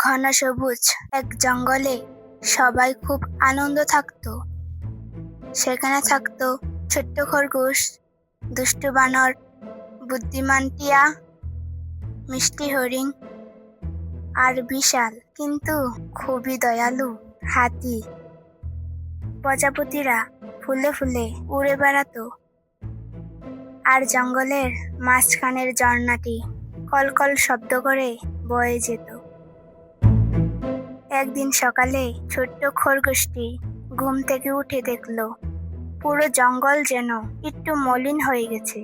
ঘন সবুজ এক জঙ্গলে সবাই খুব আনন্দ থাকতো। সেখানে থাকতো ছোট্ট খরগোশ, দুষ্টু বানর, বুদ্ধিমান টিয়া, মিষ্টি হরিণ আর বিশাল কিন্তু খুবই দয়ালু হাতি। প্রজাপতিরা ফুলে ফুলে উড়ে বেড়াতো, আর জঙ্গলের মাঝখানের ঝর্ণাটি কলকল শব্দ করে বয়ে যেত। একদিন সকালে ছোট্ট খরগোশটি ঘুম থেকে উঠে দেখলো পুরো জঙ্গল যেন একটু মলিন হয়ে গেছে।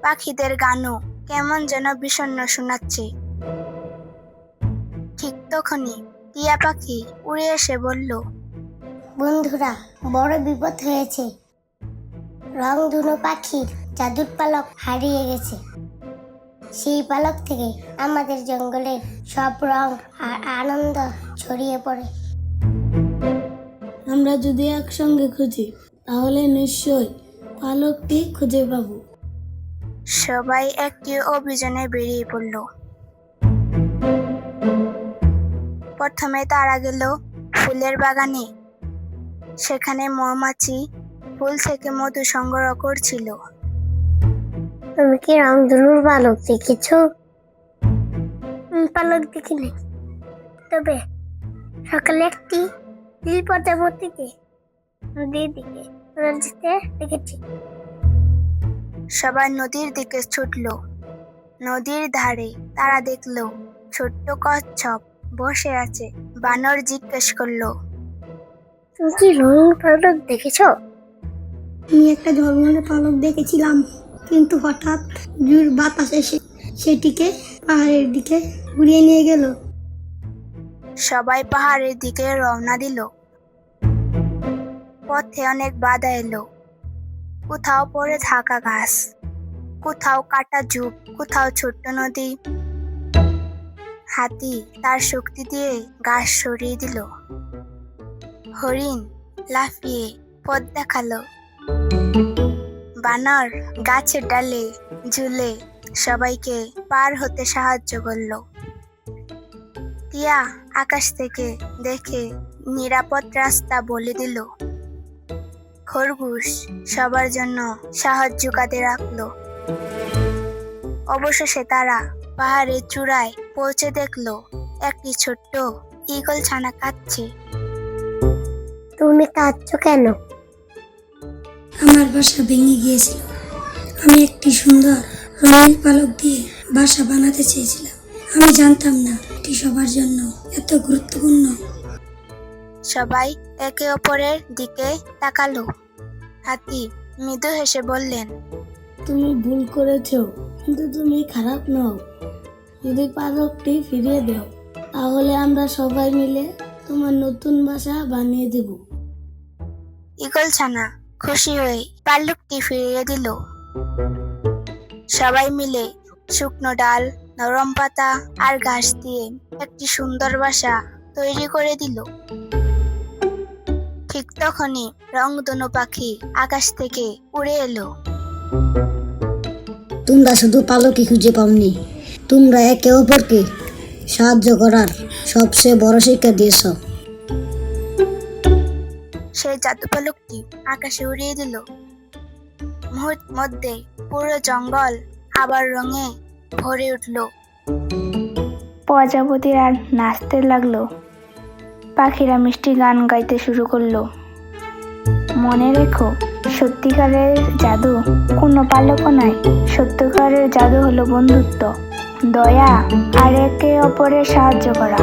পাখিদের গানও কেমন যেন বিষণ্ণ শোনাচ্ছে। ঠিক তখনই টিয়া পাখি উড়ে এসে বলল, বন্ধুরা, বড় বিপদ হয়েছে। রংধনু পাখির জাদুর পালক হারিয়ে গেছে। সেই পালক থেকে আমাদের জঙ্গলের সব রং আর আনন্দ ছড়িয়ে পড়ে। আমরা যদি একসঙ্গে খুঁজি তাহলে নিশ্চয়ই পালকটি খুঁজে পাবো। সবাই একটি অভিযানে বেরিয়ে পড়ল। প্রথমে তারা গেল ফুলের বাগানে। সেখানে মৌমাছি ফুল থেকে মধু সংগ্রহ করছিল। তুমি কি রংধনুর পালক দেখেছো? পালক দেখিনি, তবে সকালে একটি নীল প্রজাপতিকে নদীর দিকে যেতে দেখেছি। সবাই নদীর দিকে ছুটল। নদীর ধারে তারা দেখলো ছোট্ট কচ্ছপ বসে আছে। বানর জিজ্ঞেস করলো, তুমি কি রঙিন পালক দেখেছো? আমি একটা ঝলমলে পালক দেখেছিলাম, কিন্তু হঠাৎ জোর বাতাস এসে সেটিকে পাহাড়ের দিকে ঘুরিয়ে নিয়ে গেল। সবাই পাহাড়ের দিকে রওনা দিল। পথে অনেক বাধা এলো। কোথাও পড়ে থাকা গাছ, কোথাও কাটা ঝোপ, কোথাও ছোট্ট নদী। হাতি তার শক্তি দিয়ে গাছ সরিয়ে দিল। হরিণ লাফিয়ে পথ দেখালো। বানর গাছের ডালে ঝুলে সবাইকে পার হতে সাহায্য করলো। টিয়া আকাশ থেকে দেখে নিরাপদ রাস্তা বলে দিল। খরগোশ সবার জন্য সাহায্য কাঁধে রাখলো। অবশেষে তারা পাহাড়ের চূড়ায় পৌঁছে দেখলো একটি ছোট্ট ঈগল ছানা কাঁদছে। তুমি কাঁদছো কেন? আমার বাসা ভেঙে গিয়েছিল। আমি একটি সুন্দর রঙিন পালক দিয়ে বাসা বানাতে চেয়েছিলাম। আমি জানতাম না এটি সবার জন্য এত গুরুত্বপূর্ণ। সবাই একে অপরের দিকে তাকালো। হাতি মৃদু হেসে বললেন, তুমি ভুল করেছো, কিন্তু তুমি খারাপ নও। যদি পালকটি ফিরিয়ে দাও তাহলে আমরা সবাই মিলে তোমার নতুন বাসা বানিয়ে দেব। ঈগল ছানা খুশি হয়ে পালকটি ফিরিয়ে দিল। সবাই মিলে শুকনো ডাল, নরম পাতা আর ঘাস দিয়ে একটি সুন্দর বাসা তৈরি করে দিল। ঠিক তখনই রংধনু পাখি আকাশ থেকে উড়ে এলো। তোমরা শুধু পালকই খুঁজে পাওনি, তোমরা একে অপরকে সাহায্য করার সবচেয়ে বড় শিক্ষা দিয়েছ। সেই জাদু পালকটি আকাশে উড়িয়ে দিল। মুহূর্ত মধ্যে পুরো জঙ্গল আবার রঙে ভরে উঠল। প্রজাপতিরা নাচতে লাগলো। পাখিরা মিষ্টি গান গাইতে শুরু করলো। মনে রেখো, সত্যিকারের জাদু কোনো পালকও নয়। সত্যিকারের জাদু হলো বন্ধুত্ব, দয়া আর একে অপরের সাহায্য করা।